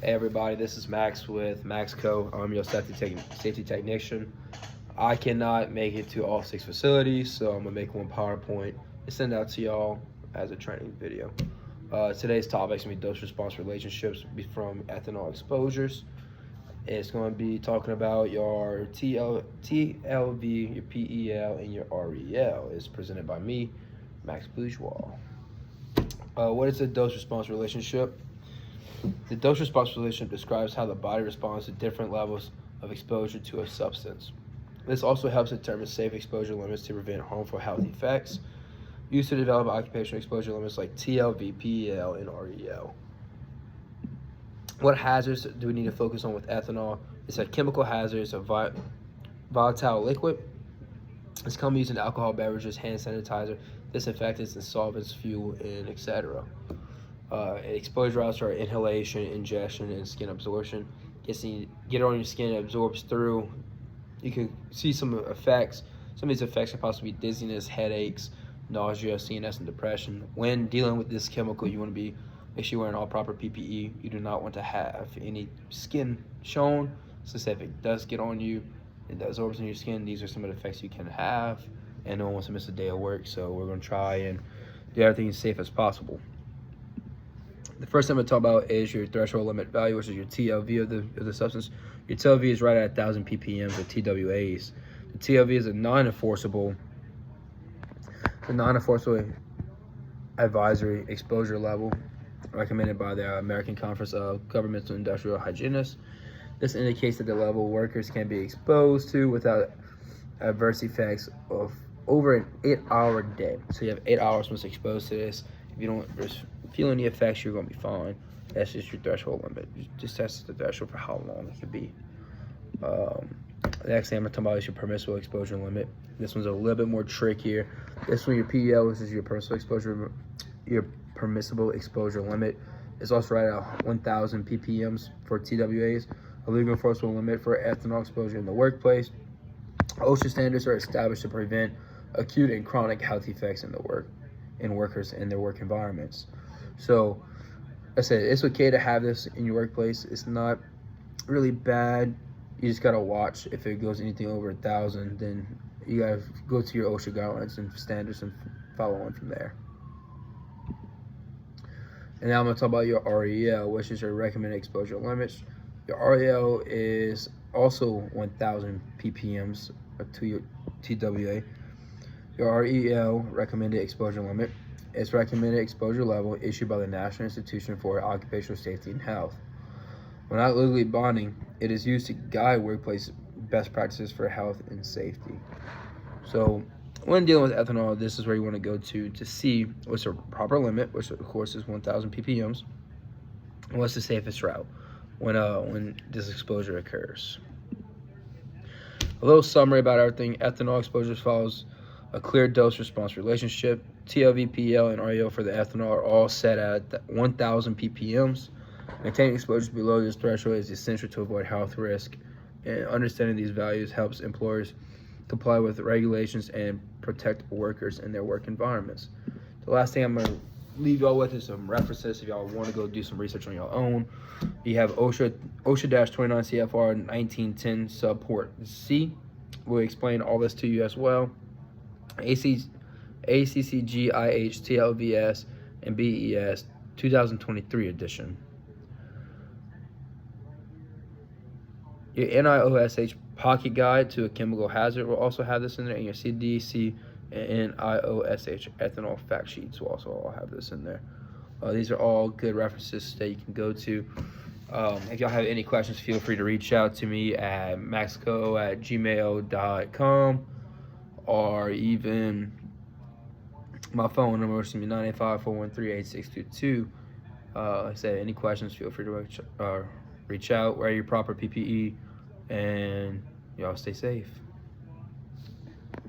Hey everybody, this is Max with MaxCo. I'm your safety technician. I cannot make it to all 6 facilities, so I'm gonna make one PowerPoint and send out to y'all as a training video. Today's topic is gonna be dose-response relationships from ethanol exposures. It's gonna be talking about your TLV, your PEL, and your REL. It's presented by me, Max Bourgeois. What is a dose-response relationship? The dose-response relationship describes how the body responds to different levels of exposure to a substance. This also helps determine safe exposure limits to prevent harmful health effects. Used to develop occupational exposure limits like TLV, PEL, and REL. What hazards do we need to focus on with ethanol? It's a chemical hazard. It's a volatile liquid. It's commonly used in alcohol beverages, hand sanitizer, disinfectants, and solvents, fuel, and etc. Exposure routes are inhalation, ingestion, and skin absorption. Get it on your skin, it absorbs through. You can see some effects. Some of these effects can possibly be dizziness, headaches, nausea, CNS, and depression. When dealing with this chemical, you want to make sure you're wearing all proper PPE. You do not want to have any skin shown. So if it does get on you, it absorbs in your skin. These are some of the effects you can have, and no one wants to miss a day of work. So we're going to try and do everything as safe as possible. The first thing I'm going to talk about is your threshold limit value, which is your TLV of the substance. Your TLV is right at 1,000 ppm or TWAs. The TLV is a non-enforceable advisory exposure level recommended by the American Conference of Governmental Industrial Hygienists. This indicates that the level workers can be exposed to without adverse effects of over an 8-hour day. So you have 8 hours once exposed to this. If you don't feel any effects, you're going to be fine. That's just your threshold limit. You just test the threshold for how long it could be. The next thing I'm going to talk about is your permissible exposure limit. This one's a little bit more trickier. This one, your PEL, which is your permissible exposure limit, is also right at 1,000 ppm for TWAs. A legal enforceable limit for ethanol exposure in the workplace. OSHA standards are established to prevent acute and chronic health effects in workers in their work environments. So, I said it's okay to have this in your workplace. It's not really bad. You just gotta watch. If it goes anything over 1,000, then you gotta go to your OSHA guidelines and standards and follow on from there. And now I'm gonna talk about your REL, which is your recommended exposure limits. Your REL is also 1,000 ppm to your TWA. Your REL recommended exposure limit is recommended exposure level issued by the National Institution for Occupational Safety and Health. When not legally binding, it is used to guide workplace best practices for health and safety. So when dealing with ethanol, this is where you want to go to see what's the proper limit, which of course is 1,000 ppm, and what's the safest route when this exposure occurs. A little summary about everything. Ethanol exposure follows a clear dose-response relationship. TLV, PEL, and REL for the ethanol are all set at 1,000 ppm. Maintaining exposures below this threshold is essential to avoid health risk, and understanding these values helps employers comply with regulations and protect workers in their work environments. The last thing I'm going to leave y'all with is some references if y'all want to go do some research on your own. You have OSHA 29 CFR 1910 subport C. We'll explain all this to you as well. ACCG IH TLVS and BES 2023 edition. Your NIOSH pocket guide to a chemical hazard will also have this in there, and your CDC and NIOSH ethanol fact sheets will also all have this in there. These are all good references that you can go to. If y'all have any questions, feel free to reach out to me at maxco@gmail.com, or even my phone number is 985-413-8622. Like I said, any questions, feel free to reach out, wear your proper PPE, and y'all stay safe.